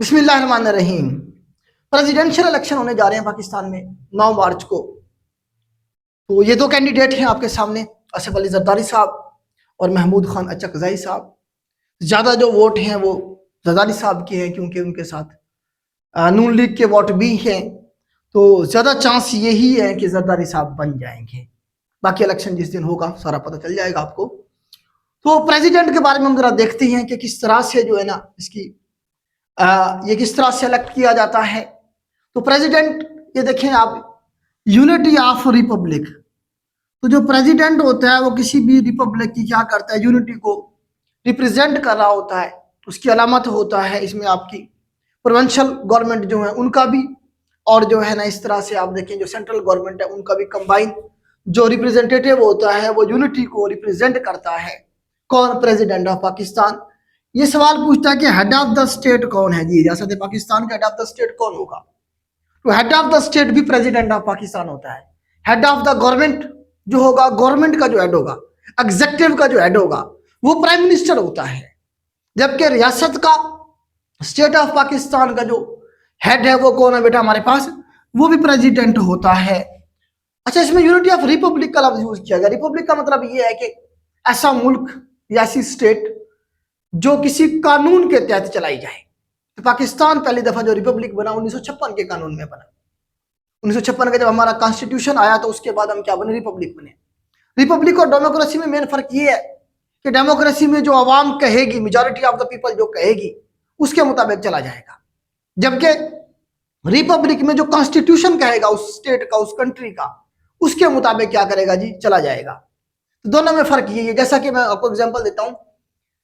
बिस्मिल्लाहिर्रहमानिर्रहीम। Presidential election होने जा रहे हैं पाकिस्तान में 9 मार्च को। तो ये दो कैंडिडेट हैं आपके सामने, असफ अली जरदारी साहब और महमूद खान अचकज़ई साहब। ज़्यादा जो वोट हैं वो जरदारी साहब के हैं, क्योंकि उनके साथ नून लीग के वोट भी हैं, तो ज़्यादा चांस यही है कि जरदारी साहब बन जाएंगे। बाकी इलेक्शन जिस दिन होगा सारा पता चल जाएगा आपको। तो प्रेसिडेंट के बारे में हम जरा देखते हैं कि किस तरह से जो है ना इसकी ये किस तरह सेलेक्ट किया जाता है। तो प्रेसिडेंट, ये देखें आप, यूनिटी ऑफ रिपब्लिक। तो जो प्रेसिडेंट होता है वो किसी भी रिपब्लिक की क्या करता है, यूनिटी को रिप्रेजेंट कर रहा होता है। उसकी अलामत होता है इसमें आपकी प्रोविंशियल गवर्नमेंट जो है उनका भी, और जो है ना इस तरह से आप देखें जो सेंट्रल गवर्नमेंट है उनका भी कंबाइन जो रिप्रेजेंटेटिव होता है वो यूनिटी को रिप्रेजेंट करता है। कौन? President of Pakistan. ये सवाल पूछता है कि हेड ऑफ द स्टेट कौन है जी, रियासत पाकिस्तान का हेड ऑफ द स्टेट कौन होगा? तो हेड ऑफ द स्टेट भी प्रेसिडेंट ऑफ पाकिस्तान होता है। हेड ऑफ द गवर्नमेंट जो होगा, गवर्नमेंट का जो हेड होगा, एग्जीक्यूटिव का जो हेड होगा वो प्राइम मिनिस्टर होता है। जबकि रियासत का, स्टेट ऑफ पाकिस्तान का जो हेड है वो कौन है बेटा हमारे पास? वो भी प्रेसिडेंट होता है। अच्छा, इसमें यूनिटी ऑफ रिपब्लिक का लफ्ज यूज किया गया। रिपब्लिक का मतलब ये है कि ऐसा मुल्क या ऐसी स्टेट जो किसी कानून के तहत चलाई जाए। तो पाकिस्तान पहली दफा जो रिपब्लिक बना 1956 के कानून में बना। 1956 का जब हमारा कॉन्स्टिट्यूशन आया तो उसके बाद हम क्या बने? रिपब्लिक बने। रिपब्लिक और डेमोक्रेसी में मेन फर्क ये है कि डेमोक्रेसी में जो आवाम कहेगी, मेजॉरिटी ऑफ द पीपल जो कहेगी उसके मुताबिक चला जाएगा, जबकि रिपब्लिक में जो कॉन्स्टिट्यूशन कहेगा उस स्टेट का, उस कंट्री का, उसके मुताबिक क्या करेगा जी? चला जाएगा। तो दोनों में फर्क ये है। जैसा कि मैं आपको एग्जांपल देता हूं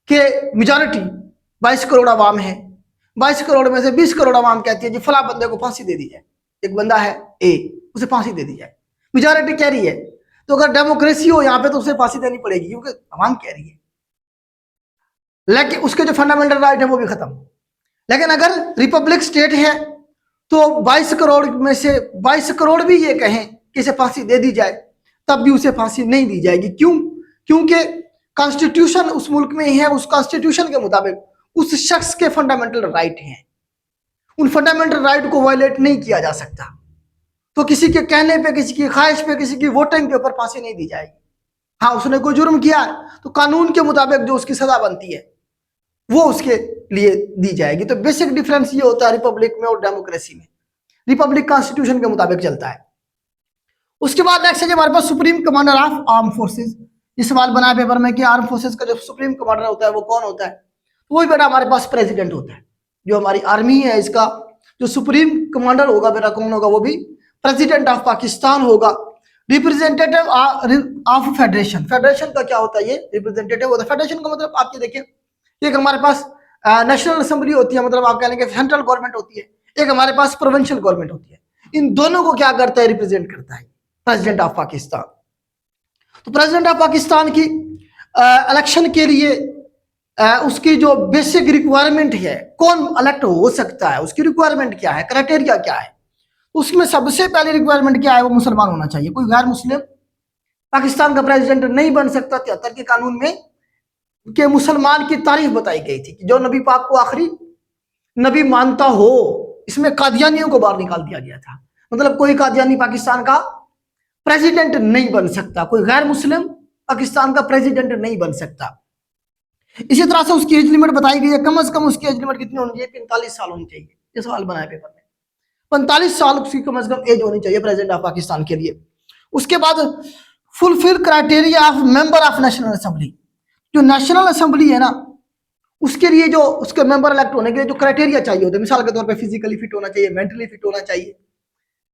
कि मेजॉरिटी 22 करोड़ आवाम है, 22 करोड़ में से 20 करोड़ आवाम कहती है जी फला बंदे को फांसी दे दी जाए। एक बंदा है ए, उसे फांसी दे दी जाए, मेजॉरिटी कह रही है। तो अगर डेमोक्रेसी हो यहाँ पे तो उसे फांसी देनी पड़ेगी क्योंकि आवाम कह रही है, लेकिन उसके जो फंडामेंटल राइट है वो भी खत्म। लेकिन अगर रिपब्लिक स्टेट है तो 22 करोड़ में से 22 करोड़ भी ये कहें कि इसे फांसी दे दी जाए, तब भी उसे फांसी नहीं दी जाएगी। क्यों? क्योंकि कॉन्स्टिट्यूशन उस मुल्क में है, उस कॉन्स्टिट्यूशन के मुताबिक उस शख्स के फंडामेंटल राइट हैं, उन फंडामेंटल राइट को वायलेट नहीं किया जा सकता। तो किसी के कहने पे, किसी की ख्वाहिश पे, किसी की वोटिंग के ऊपर फांसी नहीं दी जाएगी। हाँ, उसने कोई जुर्म किया तो कानून के मुताबिक जो उसकी सजा बनती है वो उसके लिए दी जाएगी। तो बेसिक डिफरेंस ये होता है रिपब्लिक में और डेमोक्रेसी में। रिपब्लिक कॉन्स्टिट्यूशन के मुताबिक चलता है। उसके बाद नेक्स्ट है हमारे पास supreme commander of arm forces. ये सवाल बना है पेपर में कि आर्म फोर्सेज का जो सुप्रीम कमांडर होता है वो कौन होता है? तो वही बेटा हमारे पास प्रेसिडेंट होता है। जो हमारी आर्मी है इसका जो सुप्रीम कमांडर होगा बेटा कौन होगा? वो भी प्रेसिडेंट ऑफ पाकिस्तान होगा। Representative of federation. फेडरेशन का क्या होता है? ये रिप्रेजेंटेटिव होता है। फेडरेशन का मतलब आप ये देखिए, एक हमारे पास नेशनल असेंबली होती है, मतलब आप कह लेंगे सेंट्रल गवर्नमेंट होती है, एक हमारे पास प्रोविंशियल गवर्नमेंट होती है। इन दोनों को क्या करता है? रिप्रेजेंट करता है प्रेसिडेंट ऑफ पाकिस्तान। तो प्रेसिडेंट ऑफ पाकिस्तान की इलेक्शन के लिए उसकी जो बेसिक रिक्वायरमेंट है, कौन इलेक्ट हो सकता है, उसकी रिक्वायरमेंट क्या है, क्राइटेरिया क्या है? उसमें सबसे पहले रिक्वायरमेंट क्या है? वो मुसलमान होना चाहिए। कोई गैर मुस्लिम पाकिस्तान का प्रेसिडेंट नहीं बन सकता। 73 के कानून में के मुसलमान की तारीफ बताई गई थी कि जो नबी पाक को आखिरी नबी मानता हो। इसमें कादियानियों को बाहर निकाल दिया गया था, मतलब कोई कादियानी पाकिस्तान का प्रेसिडेंट नहीं बन सकता, कोई गैर मुस्लिम पाकिस्तान का प्रेसिडेंट नहीं बन सकता। इसी तरह से उसकी एज लिमिट बताई गई है, कम से कम उसकी एज लिमिट कितनी होनी चाहिए? 45 साल होनी चाहिए। ये सवाल बना है पेपर में, 45 साल उसकी कम से कम एज होनी चाहिए प्रेसिडेंट ऑफ पाकिस्तान के लिए। उसके बाद fulfil criteria of member of national assembly. जो नेशनल असेंबली है ना उसके लिए जो उसके मेंबर इलेक्ट होने के लिए जो क्राइटेरिया चाहिए होते हैं, मिसाल के तौर पे फिजिकली फिट होना चाहिए, मेंटली फिट होना चाहिए,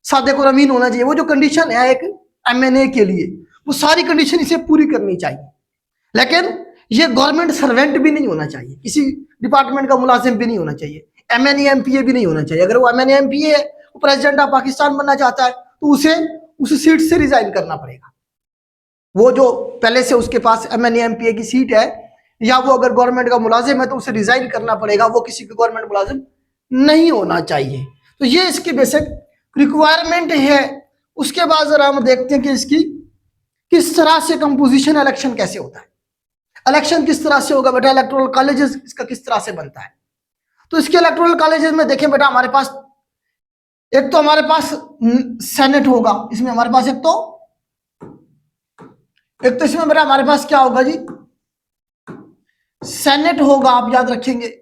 सादे को अमीन होना चाहिए। वो जो कंडीशन है एक एमएनए के लिए, वो सारी कंडीशन इसे पूरी करनी चाहिए। लेकिन ये गवर्नमेंट सर्वेंट भी नहीं होना चाहिए, किसी डिपार्टमेंट का मुलाजिम भी नहीं होना चाहिए, एमएनए एमपीए भी नहीं होना चाहिए। अगर वो एमएनए एमपीए है, वो प्रेसिडेंट ऑफ पाकिस्तान बनना चाहता है तो उसे उस सीट से रिजाइन करना पड़ेगा। वो जो पहले से उसके पास एमएनए एमपीए की सीट है, या वो अगर गवर्नमेंट का मुलाजिम है तो उसे रिजाइन करना पड़ेगा। वो किसी का गवर्नमेंट मुलाजिम नहीं होना चाहिए। तो ये इसकी बेसिक रिक्वायरमेंट है। उसके बाद जरा हम देखते हैं कि इसकी किस तरह से कंपोजिशन, इलेक्शन कैसे होता है, इलेक्शन किस तरह से होगा बेटा, इलेक्टोरल कॉलेजेस इसका किस तरह से बनता है। तो इसके इलेक्टोरल कॉलेजेस में देखें बेटा, हमारे पास एक तो हमारे पास सेनेट होगा, इसमें हमारे पास एक तो इसमें बेटा हमारे पास क्या होगा जी, सेनेट होगा, आप याद रखेंगे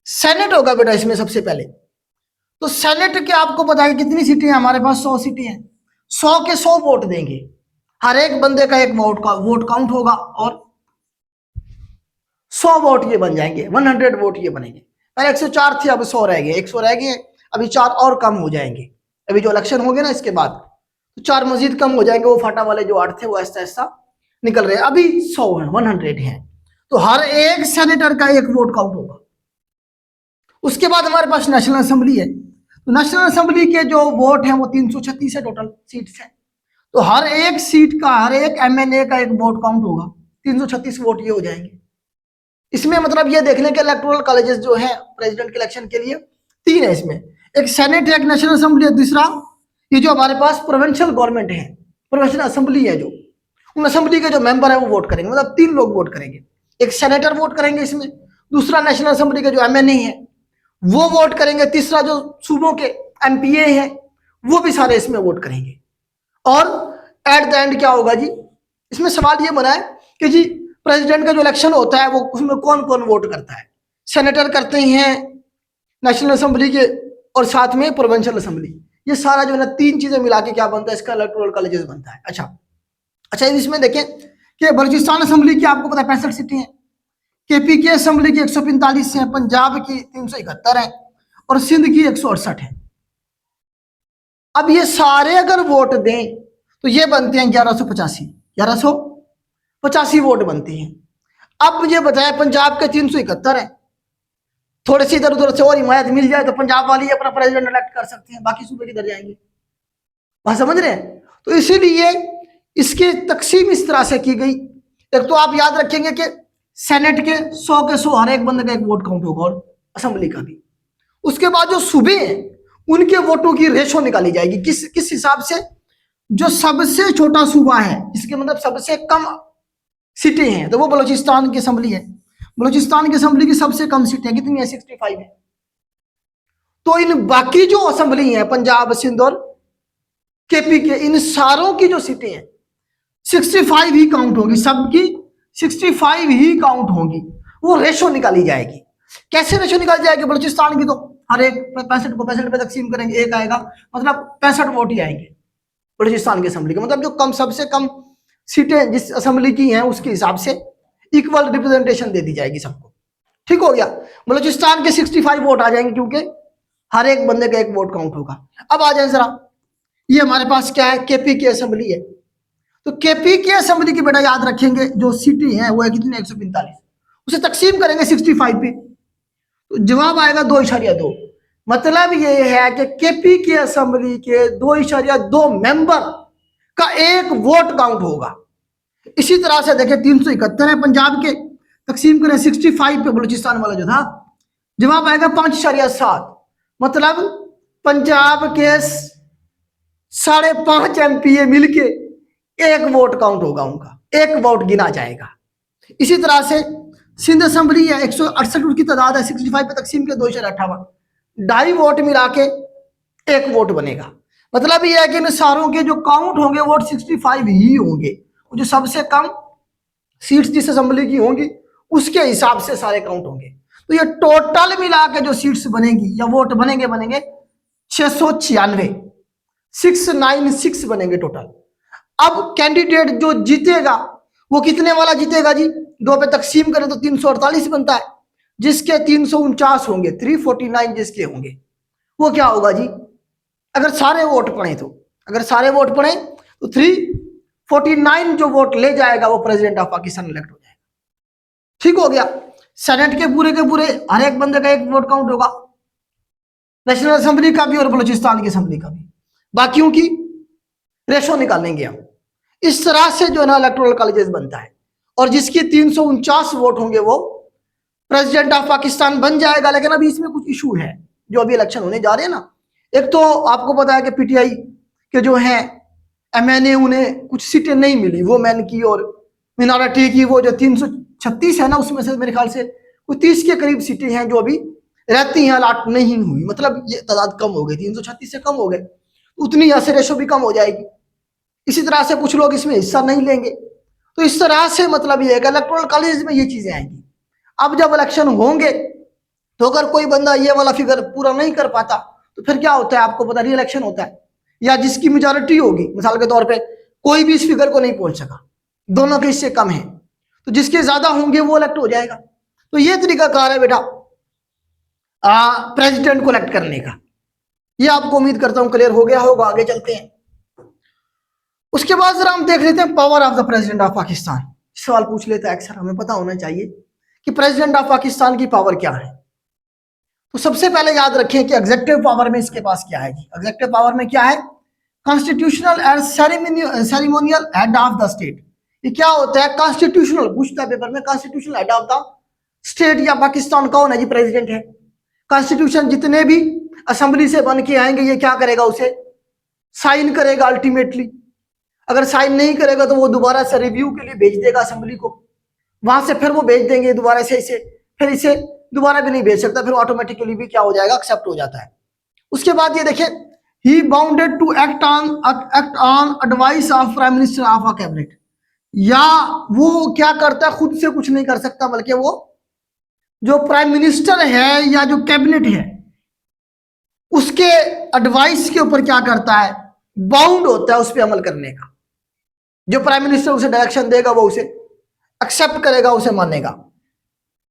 सेनेट होगा बेटा इसमें सबसे पहले। तो सेनेट के आपको पता है कितनी सीटें हैं हमारे पास, 100 सीटें हैं। 100 के 100 वोट देंगे, हर एक बंदे का एक वोट काउंट होगा और 100 वोट ये बन जाएंगे, 100 वोट ये बनेंगे। पहले 104 थे, अब 100 रह गए, 100 रह गए, अभी 4 और कम हो जाएंगे। अभी जो इलेक्शन होंगे ना इसके बाद तो 4 मजीद कम हो जाएंगे, वो फाटा वाले जो 8 थे वो ऐसा ऐसा निकल रहे हैं, अभी 100 है, 100 है। तो हर एक सेनेटर का एक वोट काउंट होगा। उसके बाद हमारे पास नेशनल असेंबली है, तो नेशनल असेंबली के जो वोट हैं वो 336 है, टोटल सीट्स हैं। तो हर एक सीट का, हर एक एमएनए का एक वोट काउंट होगा, 336 वोट ये हो जाएंगे। इसमें मतलब ये देख लें कि इलेक्टोरल कॉलेजेस जो है प्रेसिडेंट के इलेक्शन के लिए 3 है इसमें, एक सेनेट है, एक नेशनल असेंबली है, दूसरा ये जो हमारे पास प्रोविंशियल गवर्नमेंट है, प्रोविंशियल असेंबली है, जो उन असेंबली के जो मेंबर है वो वोट करेंगे, मतलब 3 लोग वोट करेंगे। एक सेनेटर वोट करेंगे इसमें, दूसरा नेशनल असेंबली के जो एमएनए है वो वोट करेंगे, तीसरा जो सूबों के एमपीए हैं वो भी सारे इसमें वोट करेंगे। और एट द एंड क्या होगा जी, इसमें सवाल ये बना है कि जी प्रेसिडेंट का जो इलेक्शन होता है वो उसमें कौन कौन वोट करता है। सेनेटर करते हैं नेशनल असेंबली के, और साथ में प्रोविंशियल असेंबली, ये सारा जो है ना 3 चीजें मिला के क्या बनता है, इसका इलेक्टोरल कॉलेजेस बनता है। अच्छा इसमें देखें कि बलूचिस्तान असेंबली की आपको पता है 65 सीटें हैं, केपी की असेंबली की 145 है, पंजाब की 371 है और सिंध की 168 है। अब ये सारे अगर वोट दें तो ये बनते हैं 1185 वोट बनते हैं। अब मुझे बताया पंजाब के 371 है, थोड़े से इधर उधर से और हिमायत मिल जाए तो पंजाब वाले अपना प्रेसिडेंट इलेक्ट कर सकते हैं, बाकी सूबे किधर जाएंगे, बात समझ रहे हैं। तो इसीलिए इसकी तकसीम इस तरह से की गई। एक तो आप याद रखेंगे कि सेनेट के 100 के 100 हर एक बंदे का एक वोट काउंट होगा और असेंबली का भी। उसके बाद जो सूबे हैं उनके वोटों की रेशो निकाली जाएगी, किस हिसाब से, जो सबसे छोटा सूबा है, इसके मतलब सबसे कम सीटें हैं, तो वो बलूचिस्तान की असेंबली है। बलूचिस्तान की असेंबली की सबसे कम सीटें कितनी है, 65 है। तो इन बाकी जो असेंबली है पंजाब, सिंध और केपी के, इन सारों की जो सीटें हैं 65 ही काउंट होगी, सबकी 65 ही काउंट होगी। वो रेशो निकाली जाएगी। कैसे रेशो निकाली जाएगी, बलूचिस्तान की तो हर एक 65 को 65 पे तकसीम करेंगे, एक आएगा, मतलब 65 वोट ही आएंगे बलूचिस्तान की असेंबली के, मतलब जो कम सबसे कम सीटें जिस असेंबली की हैं उसके हिसाब से इक्वल रिप्रेजेंटेशन दे दी जाएगी सबको। ठीक हो गया। बलूचिस्तान के 65 वोट आ जाएंगे क्योंकि हर एक बंदे का एक वोट काउंट होगा। अब आ जाए जरा, ये हमारे पास क्या है, केपी की असेंबली है। तो केपी की असेंबली की बेटा याद रखेंगे जो सीटें हैं वो है कितनी, 145, उसे तकसीम करेंगे 65 पे तो जवाब आएगा 2.2। मतलब ये है कि केपी की असेंबली के 2.2 मेंबर का एक वोट काउंट होगा। इसी तरह से देखें 371 है पंजाब के, तकसीम करें 65 पे बलूचिस्तान वाला जो था, जवाब आएगा 5.7। मतलब पंजाब के 5.5 एमपीए मिलके एक वोट काउंट होगा, उनका एक वोट गिना जाएगा। इसी तरह से सिंध असेंबली है, 168 उसकी तादाद है, 65 पे तकसीम के 2.58, 2.5 वोट मिला के एक वोट बनेगा। मतलब ये है कि इन सारों के जो काउंट होंगे वोट 65 ही होंगे, जो सबसे कम सीट्स जिस असेंबली की होंगी उसके हिसाब से सारे काउंट होंगे। तो ये टोटल मिला के जो सीट्स बनेगी या वोट बनेंगे 696, 696 बनेंगे टोटल। अब कैंडिडेट जो जीतेगा वो कितने वाला जीतेगा जी, 2 पे तकसीम करें तो 348 बनता है, जिसके 349 होंगे, 349 जिसके होंगे वो क्या होगा जी, अगर सारे वोट पड़े तो, अगर सारे वोट पड़े तो 349 जो वोट ले जाएगा वो प्रेसिडेंट ऑफ पाकिस्तान इलेक्ट हो जाएगा। ठीक हो गया। सेनेट के पूरे हर एक बंदे का एक वोट काउंट होगा, नेशनल असेंबली का भी और बलूचिस्तान की असेंबली का भी, बाकियों की रेशो निकालेंगे हम। इस तरह से जो है ना इलेक्टोरल कॉलेजेस बनता है, और जिसकी 349 वोट होंगे वो प्रेसिडेंट ऑफ पाकिस्तान बन जाएगा। लेकिन अभी इसमें कुछ इशू है जो अभी इलेक्शन होने जा रहे हैं ना। एक तो आपको पता है कि पीटीआई के जो हैं एमएनए, उन्हें कुछ सीटें नहीं मिली, वो मैन की और मिनॉरिटी की, वो जो 336 है ना उसमें से मेरे ख्याल से वो 30 के करीब सीटें हैं जो अभी रहती हैं, अलाट नहीं हुई, मतलब ये तादाद कम हो गई, 336 से कम हो गए, उतनी ऐसे रेशो भी कम हो जाएगी। इसी तरह से कुछ लोग इसमें हिस्सा नहीं लेंगे। तो इस तरह से मतलब ये है कि इलेक्टोरल कॉलेज में ये चीजें आएंगी। अब जब इलेक्शन होंगे तो अगर कोई बंदा ये वाला फिगर पूरा नहीं कर पाता तो फिर क्या होता है, आपको पता, री इलेक्शन होता है, या जिसकी मेजोरिटी होगी, मिसाल के तौर पे कोई भी इस फिगर को नहीं पहुंच सका, दोनों के इससे कम है, तो जिसके ज्यादा होंगे वो इलेक्ट हो जाएगा। तो ये तरीकाकार है बेटा प्रेसिडेंट को इलेक्ट करने का। ये आपको उम्मीद करता हूं क्लियर हो गया होगा। आगे चलते हैं। उसके बाद जरा हम देख लेते हैं power of the president of Pakistan. सवाल पूछ लेता है अक्सर, हमें पता होना चाहिए कि प्रेसिडेंट ऑफ पाकिस्तान की पावर क्या है। तो सबसे पहले याद रखें कि एग्जेक्टिव पावर में इसके पास क्या है जी। एग्जेक्टिव पावर में क्या है? Constitutional and ceremonial head of the state. ये क्या होता है? कॉन्स्टिट्यूशनल, पूछता है पेपर में, constitutional head of the state या पाकिस्तान कौन है जी? प्रेसिडेंट है। कॉन्स्टिट्यूशन जितने भी असेंबली से बन के आएंगे ये क्या करेगा? उसे साइन करेगा अल्टीमेटली। अगर साइन नहीं करेगा तो वो दोबारा से रिव्यू के लिए भेज देगा असेंबली को, वहां से फिर वो भेज देंगे दोबारा से इसे, फिर इसे दोबारा भी नहीं भेज सकता, फिर ऑटोमेटिकली भी क्या हो जाएगा? एक्सेप्ट हो जाता है। उसके बाद ये देखें, he bounded to act on advice of prime minister of a cabinet. या वो क्या करता है? खुद से कुछ नहीं कर सकता, बल्कि वो जो प्राइम मिनिस्टर है या जो कैबिनेट है उसके एडवाइस के ऊपर क्या करता है? बाउंड होता है उस पर अमल करने का। जो प्राइम मिनिस्टर उसे डायरेक्शन देगा वो उसे एक्सेप्ट करेगा, उसे मानेगा।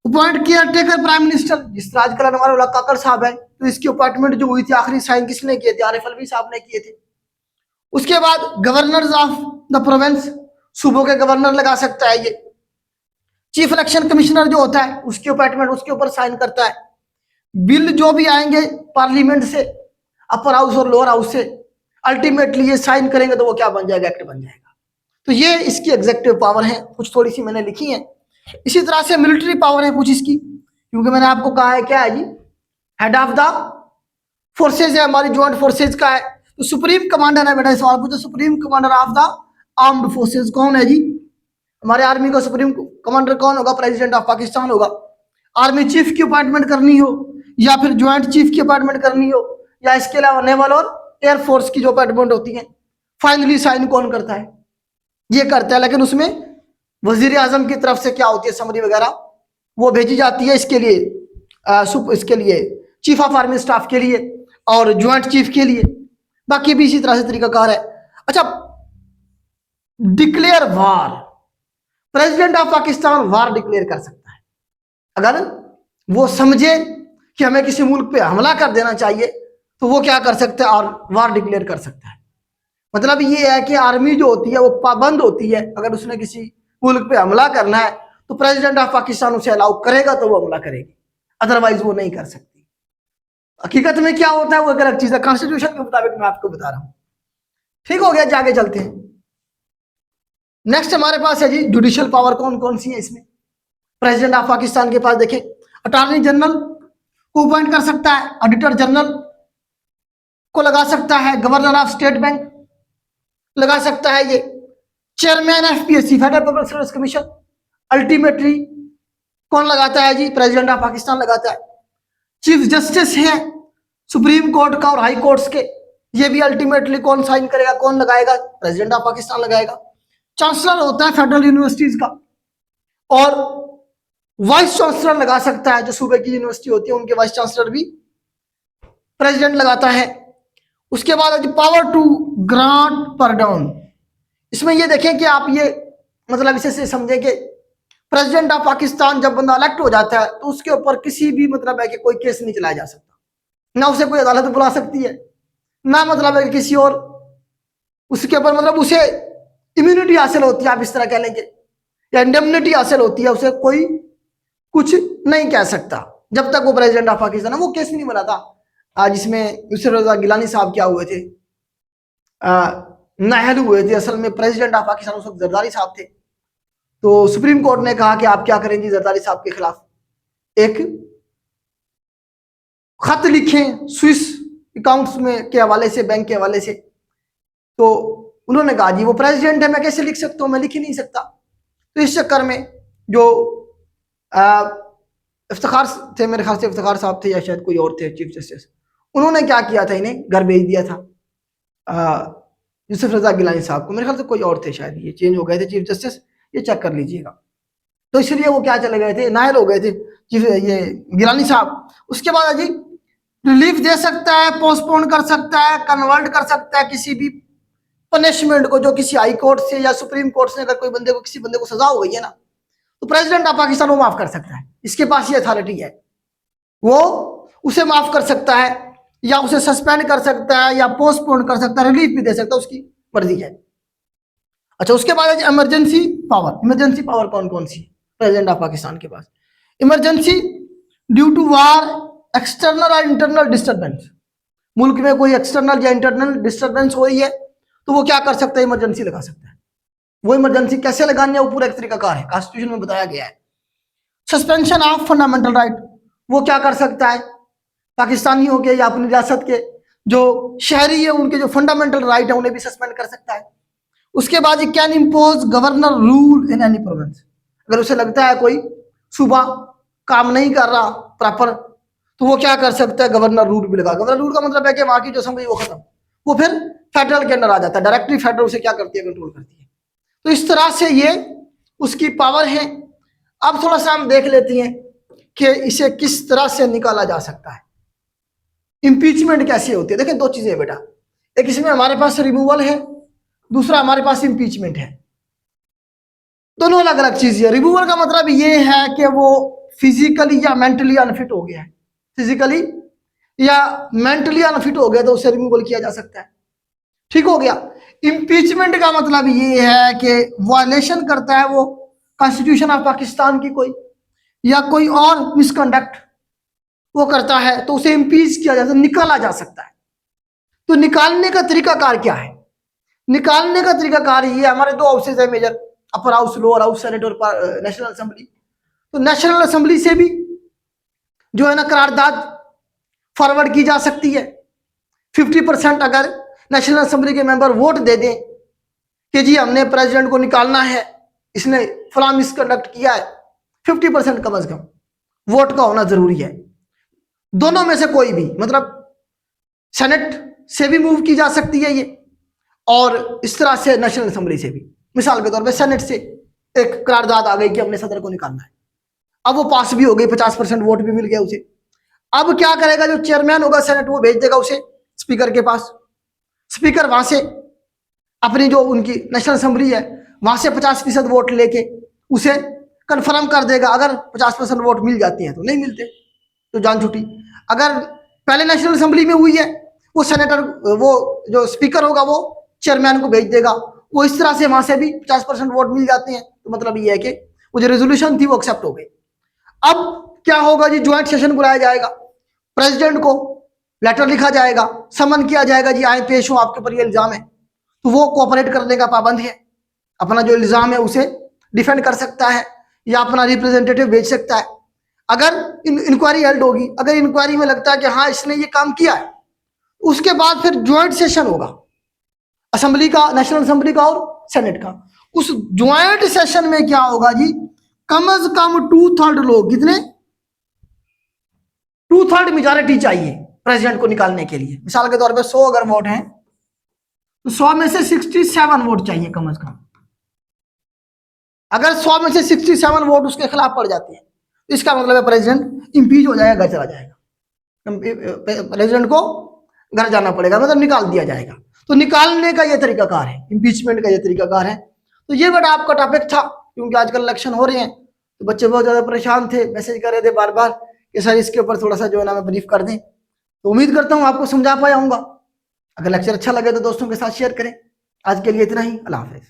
Appoint caretaker prime minister, जिस तरह आजकल हमारे वाला काकर साहब है, तो इसकी अपॉइंटमेंट जो हुई थी आखिरी साइन किसने किए थे? आरिफ अलवी साहब ने किए थे। उसके बाद गवर्नर्स ऑफ द प्रोविंस, सूबों के गवर्नर लगा सकता है ये। चीफ इलेक्शन कमिश्नर जो होता है उसकी अपॉइंटमेंट उसके ऊपर साइन करता है। बिल जो भी आएंगे पार्लियामेंट से, अपर हाउस और लोअर हाउस से, अल्टीमेटली ये साइन करेंगे तो वो क्या बन जाएगा? एक्ट बन जाएगा। तो ये इसकी एग्जेक्टिव पावर है, कुछ थोड़ी सी मैंने लिखी है। इसी तरह से मिलिट्री पावर है कुछ इसकी, क्योंकि मैंने आपको कहा है क्या है जी? हेड ऑफ द फोर्सेज है, हमारी ज्वाइंट फोर्सेज का है। तो सुप्रीम कमांडर है बेटा, सवाल पूछो, supreme commander of the armed forces कौन है जी? हमारे आर्मी का सुप्रीम कमांडर कौन होगा? प्रेसिडेंट ऑफ पाकिस्तान होगा। आर्मी चीफ की अपॉइंटमेंट करनी हो, या फिर ज्वाइंट चीफ की अपॉइंटमेंट करनी हो, या इसके अलावा नेवल और एयरफोर्स की जो अपॉइंटमेंट होती है, फाइनली साइन कौन करता है? ये करता है। लेकिन उसमें वजीर आजम की तरफ से क्या होती है? समरी वगैरह वो भेजी जाती है इसके लिए, इसके लिए चीफ ऑफ आर्मी स्टाफ के लिए और ज्वाइंट चीफ के लिए। बाकी भी इसी तरह से तरीकाकार है। अच्छा, declare war, president of Pakistan war declare कर सकता है अगर वो समझे कि हमें किसी मुल्क पे हमला कर देना चाहिए, तो वो क्या कर सकता है? और वार डिक्लेयर कर सकता है। मतलब ये है कि आर्मी जो होती है वो पाबंद होती है, अगर उसने किसी मुल्क पे हमला करना है तो प्रेसिडेंट ऑफ पाकिस्तान उसे अलाउ करेगा तो वो हमला करेगी, अदरवाइज वो नहीं कर सकती। हकीकत में क्या होता है वो एक अलग चीज है, कॉन्स्टिट्यूशन के मुताबिक मैं आपको बता रहा हूं। ठीक हो गया, आगे चलते हैं। नेक्स्ट हमारे पास है जी जुडिशियल पावर। कौन कौन सी है इसमें? प्रेसिडेंट ऑफ पाकिस्तान के पास देखें, अटॉर्नी जनरल को अपॉइंट कर सकता है, ऑडिटर जनरल को लगा सकता है, गवर्नर ऑफ स्टेट बैंक लगा सकता है, ये chairman FPSC, federal public service commission, ultimately कौन लगाता है जी? प्रेसिडेंट ऑफ पाकिस्तान लगाता है। चीफ जस्टिस है सुप्रीम कोर्ट का और हाई कोर्ट्स के, ये भी अल्टीमेटली कौन साइन करेगा, कौन लगाएगा? प्रेसिडेंट ऑफ पाकिस्तान लगाएगा। चांसलर होता है फेडरल यूनिवर्सिटीज का, और वाइस चांसलर लगा सकता है, जो सूबे की यूनिवर्सिटी होती है उनके वाइस चांसलर भी प्रेसिडेंट लगाता है। उसके बाद पावर टू ग्रांट पार्डन, इसमें ये देखें कि आप ये मतलब इसे से समझें कि प्रेसिडेंट ऑफ पाकिस्तान जब बंदा इलेक्ट हो जाता है तो उसके ऊपर किसी भी मतलब है कि कोई केस नहीं चलाया जा सकता, ना उसे कोई अदालत बुला सकती है, ना मतलब है कि किसी और उसके ऊपर मतलब उसे इम्यूनिटी हासिल होती है, आप इस तरह कह लेंगे, या इंडेमनिटी हासिल होती है, उसे कोई कुछ नहीं कह सकता जब तक वो प्रेसिडेंट ऑफ पाकिस्तान है। वो केस नहीं बना था जिसमें यूसुफ रजा गिलानी साहब क्या हुए थे, नाहल हुए थे। असल में प्रेसिडेंट ऑफ पाकिस्तान उस वक्त जरदारी साहब थे, तो सुप्रीम कोर्ट ने कहा कि आप क्या करें जी, जरदारी साहब के खिलाफ एक खत लिखें स्विस अकाउंट्स में के हवाले से, बैंक के हवाले से। तो उन्होंने कहा जी वो प्रेसिडेंट है, मैं कैसे लिख सकता हूं, मैं लिख ही नहीं सकता। तो इस चक्कर में जो इफ्तिखार थे, मेरे ख्याल से इफ्तिखार साहब थे या शायद कोई और थे चीफ जस्टिस। उन्होंने क्या किया था, इन्हें घर भेज दिया था यूसुफ रजा गिलानी साहब को। मेरे ख्याल से कोई और थे शायद, ये चेंज हो गए थे चीफ जस्टिस, ये चेक कर लीजिएगा। तो इसलिए वो क्या चले गए थे, नायल हो गए थे चीफ ये गिलानी साहब। उसके बाद अजी रिलीफ दे सकता है, पोस्टपोन कर सकता है, कन्वर्ट कर सकता है किसी भी पनिशमेंट को जो किसी हाई कोर्ट से या सुप्रीम कोर्ट से, अगर कोई बंदे को किसी बंदे को सजा हो गई है ना, तो प्रेसिडेंट ऑफ पाकिस्तान वो माफ कर सकता है। इसके पास ये अथॉरिटी है, वो उसे माफ कर सकता है या उसे सस्पेंड कर सकता है या पोस्टपोन कर सकता है, रिलीफ भी दे सकता है, उसकी मर्जी है। अच्छा, उसके बाद इमरजेंसी पावर। इमरजेंसी पावर कौन कौन सी प्रेसिडेंट ऑफ पाकिस्तान के पास? Emergency due to war, external और इंटरनल डिस्टर्बेंस। मुल्क में कोई एक्सटर्नल या इंटरनल डिस्टर्बेंस हो रही है तो वो क्या कर सकता है, इमरजेंसी लगा सकता है। वो इमरजेंसी कैसे लगानी है, वो पूरा एक तरीकाकार है, कॉन्स्टिट्यूशन में बताया गया है। सस्पेंशन ऑफ फंडामेंटल राइट, वो क्या कर सकता है, पाकिस्तानियों के या अपनी रियासत के जो शहरी है उनके जो फंडामेंटल राइट है उन्हें भी सस्पेंड कर सकता है। उसके बाद can impose governor rule in any province. अगर उसे लगता है कोई सूबा काम नहीं कर रहा प्रॉपर, तो वो क्या कर सकता है, गवर्नर रूल भी लगा। गवर्नर रूल का मतलब है कि वहां की जो असेंबली वो खत्म, वो फिर फेडरल के अंदर आ जाता है, डायरेक्टली फेडरल उसे क्या करती है, कंट्रोल करती है। तो इस तरह से ये उसकी पावर है। अब थोड़ा सा हम देख लेते हैं कि इसे किस तरह से निकाला जा सकता है, इंपीचमेंट कैसे होती है। देखिए दो चीजें है बेटा, एक इसमें हमारे पास रिमूवल है, दूसरा हमारे पास इंपीचमेंट है। दोनों अलग अलग चीज है। रिमूवल का मतलब ये है कि वो फिजिकली या मेंटली अनफिट हो गया है, फिजिकली या मेंटली अनफिट हो गया तो उसे रिमूवल किया जा सकता है, ठीक हो गया। इंपीचमेंट का मतलब ये है कि वायलेशन करता है वो कॉन्स्टिट्यूशन ऑफ पाकिस्तान की कोई, या कोई और मिसकंडक्ट वो करता है तो उसे इंपीच किया जा सकता है, निकाला जा सकता है। तो निकालने का तरीकाकार क्या है? निकालने का तरीकाकार ये, हमारे दो हाउसेज है major, upper house, lower house, senate और नेशनल असेंबली। तो नेशनल असेंबली से भी जो है ना करारदाद फॉरवर्ड की जा सकती है। 50% अगर नेशनल असेंबली के मेंबर वोट दे दें कि जी हमने प्रेसिडेंट को निकालना है, इसने फला मिसकंडक्ट किया है, 50% कम से कम वोट का होना जरूरी है। दोनों में से कोई भी, मतलब सेनेट से भी मूव की जा सकती है ये, और इस तरह से नेशनल असेंबली से भी। मिसाल के तौर पे सेनेट से एक करारदाद आ गई कि हमने सदर को निकालना है, अब वो पास भी हो गई, 50% वोट भी मिल गया उसे। अब क्या करेगा, जो चेयरमैन होगा सेनेट वो भेज देगा उसे स्पीकर के पास। स्पीकर वहां से अपनी जो उनकी नेशनल असेंबली है वहां से 50% वोट लेके उसे कंफर्म कर देगा। अगर 50% वोट मिल जाती हैं तो नहीं मिलते तो जान छुट्टी। अगर पहले नेशनल असेंबली में हुई है, वो सेनेटर, वो जो स्पीकर होगा वो चेयरमैन को भेज देगा, वो इस तरह से वहां से भी 50% वोट मिल जाते हैं। तो मतलब ये है कि वो जो रेजोल्यूशन थी वो एक्सेप्ट हो गई। अब क्या होगा जी, ज्वाइंट सेशन बुलाया जाएगा, प्रेसिडेंट को लेटर लिखा जाएगा, समन किया जाएगा, जी आए पेश हो, आपके ऊपर ये इल्जाम है। तो वो कोऑपरेट करने का पाबंद है, अपना जो इल्जाम है उसे डिफेंड कर सकता है या अपना रिप्रेजेंटेटिव भेज सकता है। अगर इंक्वायरी हेल्ड होगी, अगर इंक्वायरी में लगता है कि हाँ इसने ये काम किया है, उसके बाद फिर ज्वाइंट सेशन होगा असेंबली का, नेशनल असेंबली का और सेनेट का। उस ज्वाइंट सेशन में क्या होगा जी, कम से कम 2/3 लोग, कितने, 2/3 मेजॉरिटी चाहिए प्रेसिडेंट को निकालने के लिए। मिसाल के तौर पे 100 अगर वोट हैं तो 100 में से 67 वोट चाहिए कम से कम। अगर 100 में से 67 वोट उसके खिलाफ पड़ जाते हैं तो इसका मतलब है प्रेसिडेंट इंपीच हो जाएगा, घर चला जाएगा, प्रेसिडेंट को घर जाना पड़ेगा, मतलब निकाल दिया जाएगा। तो निकालने का ये तरीकाकार है, इंपीचमेंट का ये तरीकाकार है। तो ये बड़ा आपका टॉपिक था, क्योंकि आजकल इलेक्शन हो रहे हैं तो बच्चे बहुत ज्यादा परेशान थे, मैसेज कर रहे थे बार बार कि सर इसके ऊपर थोड़ा सा जो है ना मैं ब्रीफ कर दें। तो उम्मीद करता हूँ आपको समझा पाया हूँगा। अगर लेक्चर अच्छा लगे तो दोस्तों के साथ शेयर करें। आज के लिए इतना ही, अल्लाह हाफिज।